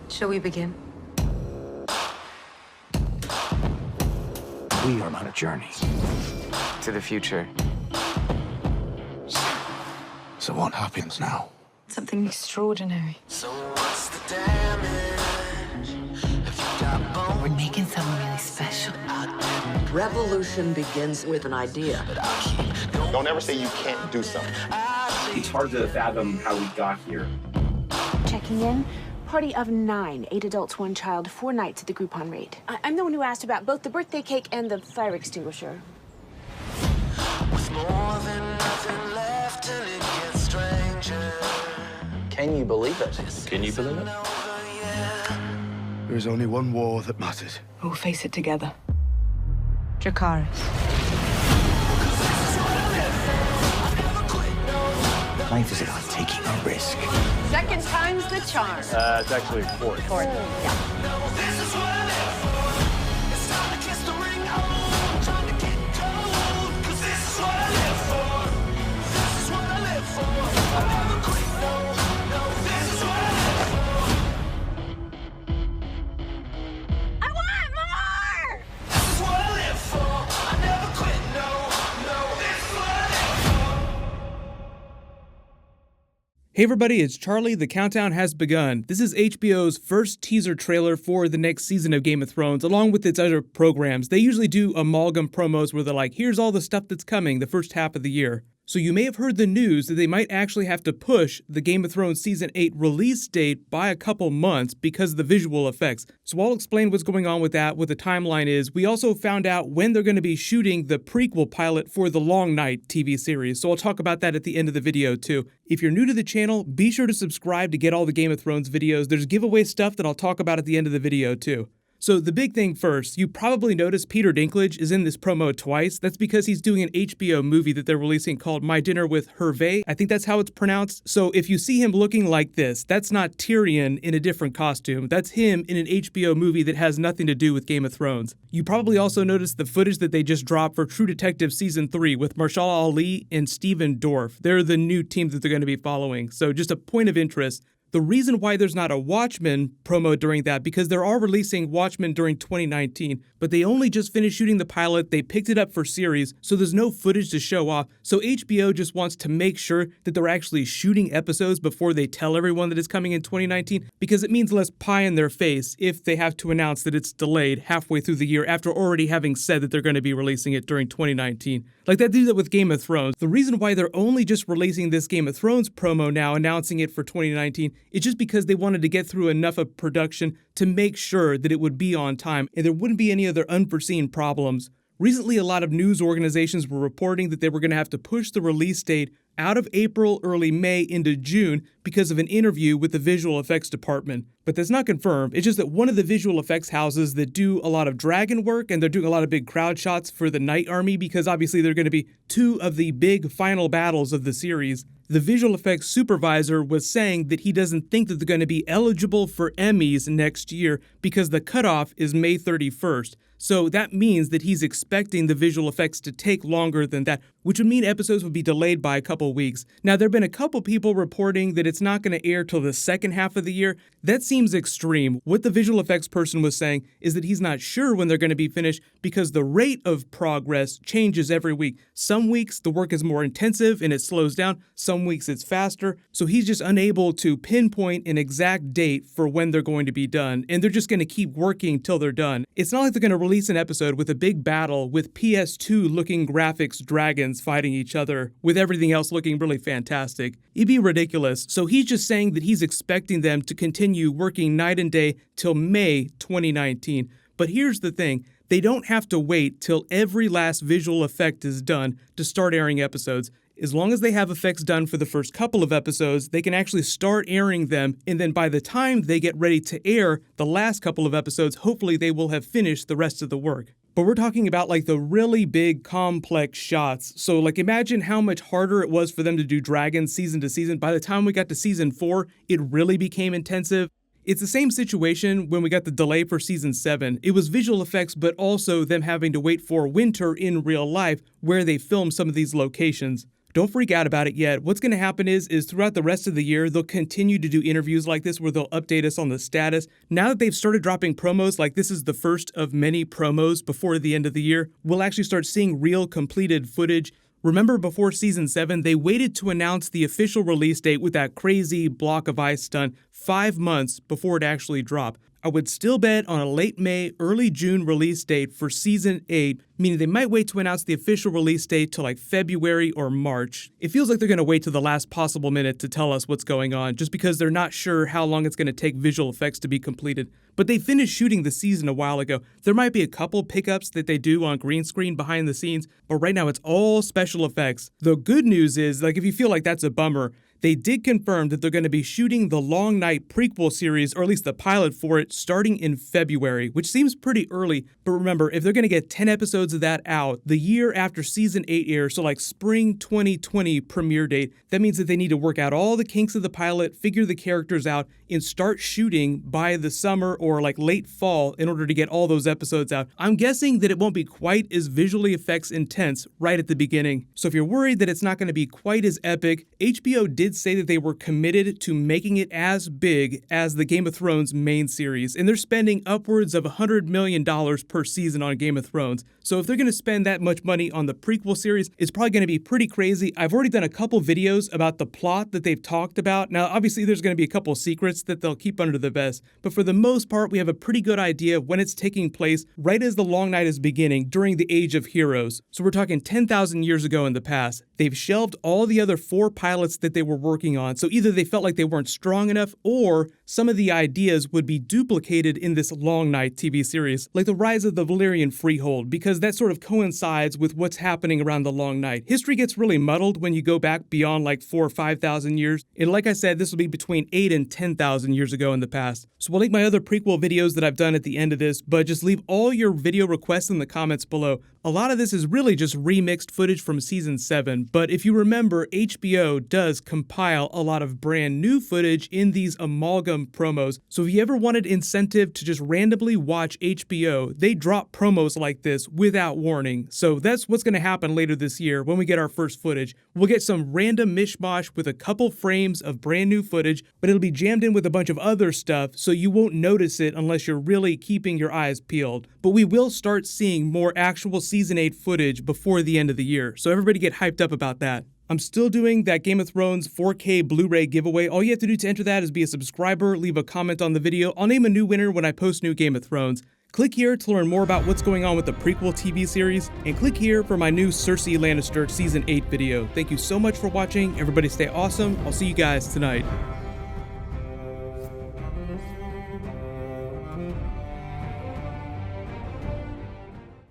Shall we begin? We are on a journey To the future. So what happens now? Something extraordinary. So what's the damage? If you got bones, We're making something really special. Revolution begins with an idea. Don't ever say you can't do something. It's hard to fathom how we got here. Checking in. Party of 9, 8 adults, 1 child, 4 nights at the Groupon raid. I'm the one who asked about both the birthday cake and the fire extinguisher. with more than nothing left, and it gets stranger. Can you believe it? Can you believe it? There is only one war that matters. We'll face it together. Dracarys. Life is about taking a risk. Second time's the charm. It's actually fourth. This is what I live for. It's time to kiss the ring home. Time to get cold. 'Cause this is what I live for. This is what I live for. I never quit, no, no. This is what I live for. I want more! This is what I live for. I never quit, no, no. This is what I live for. Hey everybody, it's Charlie. The countdown has begun. This is HBO's first teaser trailer for the next season of Game of Thrones, along with its other programs. They usually do amalgam promos where they're like, here's all the stuff that's coming the first half of the year. So you may have heard the news that they might actually have to push the Game of Thrones Season 8 release date by a couple months because of the visual effects. So I'll explain what's going on with that, what the timeline is. We also found out when they're going to be shooting the prequel pilot for the Long Night TV series. So I'll talk about that at the end of the video too. If you're new to the channel, be sure to subscribe to get all the Game of Thrones videos. There's giveaway stuff that I'll talk about at the end of the video too. So the big thing first, you probably noticed Peter Dinklage is in this promo twice. That's because he's doing an HBO movie that they're releasing called My Dinner with Hervé. I think that's how it's pronounced. So if you see him looking like this, that's not Tyrion in a different costume. That's him in an HBO movie that has nothing to do with Game of Thrones. You probably also noticed the footage that they just dropped for True Detective Season 3 with Mahershala Ali and Stephen Dorff. They're the new team that they're going to be following. So just a point of interest. The reason why there's not a Watchmen promo during that, because they are releasing Watchmen during 2019, but they only just finished shooting the pilot, they picked it up for series, so there's no footage to show off. So HBO just wants to make sure that they're actually shooting episodes before they tell everyone that it's coming in 2019, because it means less pie in their face if they have to announce that it's delayed halfway through the year after already having said that they're going to be releasing it during 2019. Like they do that with Game of Thrones. The reason why they're only just releasing this Game of Thrones promo now, announcing it for 2019, is just because they wanted to get through enough of production to make sure that it would be on time and there wouldn't be any other unforeseen problems. Recently, a lot of news organizations were reporting that they were going to have to push the release date out of April, early May into June because of an interview with the visual effects department. But that's not confirmed. It's just that one of the visual effects houses that do a lot of dragon work and they're doing a lot of big crowd shots for the Night Army because obviously they're going to be 2 of the big final battles of the series. The visual effects supervisor was saying that he doesn't think that they're going to be eligible for Emmys next year because the cutoff is May 31st. So that means that he's expecting the visual effects to take longer than that, which would mean episodes would be delayed by a couple weeks. Now, there have been a couple people reporting that it's not going to air till the second half of the year. That seems extreme. What the visual effects person was saying is that he's not sure when they're going to be finished because the rate of progress changes every week. Some weeks the work is more intensive and it slows down. Some weeks it's faster. So he's just unable to pinpoint an exact date for when they're going to be done. And they're just going to keep working till they're done. It's not like they're going to release an episode with a big battle with PS2 looking graphics dragons fighting each other with everything else looking really fantastic. It'd be ridiculous. So he's just saying that he's expecting them to continue working night and day till May 2019. But here's the thing. They don't have to wait till every last visual effect is done to start airing episodes. As long as they have effects done for the first couple of episodes, they can actually start airing them, and then by the time they get ready to air the last couple of episodes, hopefully they will have finished the rest of the work. But we're talking about like the really big complex shots. So like imagine how much harder it was for them to do dragons season to season. By the time we got to season 4, it really became intensive. It's the same situation when we got the delay for season 7. It was visual effects, but also them having to wait for winter in real life where they filmed some of these locations. don't freak out about it yet. What's going to happen is throughout the rest of the year, they'll continue to do interviews like this where they'll update us on the status. Now that they've started dropping promos, like this is the first of many promos before the end of the year, we'll actually start seeing real completed footage. Remember, before Season 7, they waited to announce the official release date with that crazy block of ice stunt 5 months before it actually dropped. I would still bet on a late May, early June release date for Season 8, meaning they might wait to announce the official release date till like February or March. It feels like they're going to wait till the last possible minute to tell us what's going on, just because they're not sure how long it's going to take visual effects to be completed. But they finished shooting the season a while ago. There might be a couple pickups that they do on green screen behind the scenes, but right now it's all special effects. The good news is, like, if you feel like that's a bummer, they did confirm that they're going to be shooting the Long Night prequel series, or at least the pilot for it, starting in February, which seems pretty early. But remember, if they're going to get 10 episodes of that out the year after Season 8 airs, so like spring 2020 premiere date, that means that they need to work out all the kinks of the pilot, figure the characters out, and start shooting by the summer or like late fall in order to get all those episodes out. I'm guessing that it won't be quite as visually effects intense right at the beginning. So if you're worried that it's not going to be quite as epic, HBO did say that they were committed to making it as big as the Game of Thrones main series, and they're spending upwards of $100 million per season on Game of Thrones. So if they're going to spend that much money on the prequel series, it's probably going to be pretty crazy. I've already done a couple videos about the plot that they've talked about. Now, obviously, there's going to be a couple secrets that they'll keep under the vest, but for the most part, we have a pretty good idea of when it's taking place right as the Long Night is beginning during the Age of Heroes. So we're talking 10,000 years ago in the past. They've shelved all the other 4 pilots that they were working on, so either they felt like they weren't strong enough, or some of the ideas would be duplicated in this Long Night TV series, like the rise of the Valyrian Freehold, because that sort of coincides with what's happening around the Long Night. History gets really muddled when you go back beyond like 4,000 or 5,000 years, and like I said, this will be between 8,000 and 10,000 years ago in the past. So we'll link my other prequel videos that I've done at the end of this, but just leave all your video requests in the comments below. A lot of this is really just remixed footage from Season 7, but if you remember, HBO does compile a lot of brand new footage in these amalgam promos. So if you ever wanted incentive to just randomly watch HBO, they drop promos like this without warning. So that's what's going to happen later this year when we get our first footage. We'll get some random mishmash with a couple frames of brand new footage, but it'll be jammed in with a bunch of other stuff, so you won't notice it unless you're really keeping your eyes peeled. But we will start seeing more actual Season 8 footage before the end of the year, so everybody get hyped up about that. I'm still doing that Game of Thrones 4K Blu-ray giveaway. All you have to do to enter that is be a subscriber, leave a comment on the video. I'll name a new winner when I post new Game of Thrones. Click here to learn more about what's going on with the prequel TV series, and click here for my new Cersei Lannister Season 8 video. Thank you so much for watching. Everybody stay awesome. I'll see you guys tonight.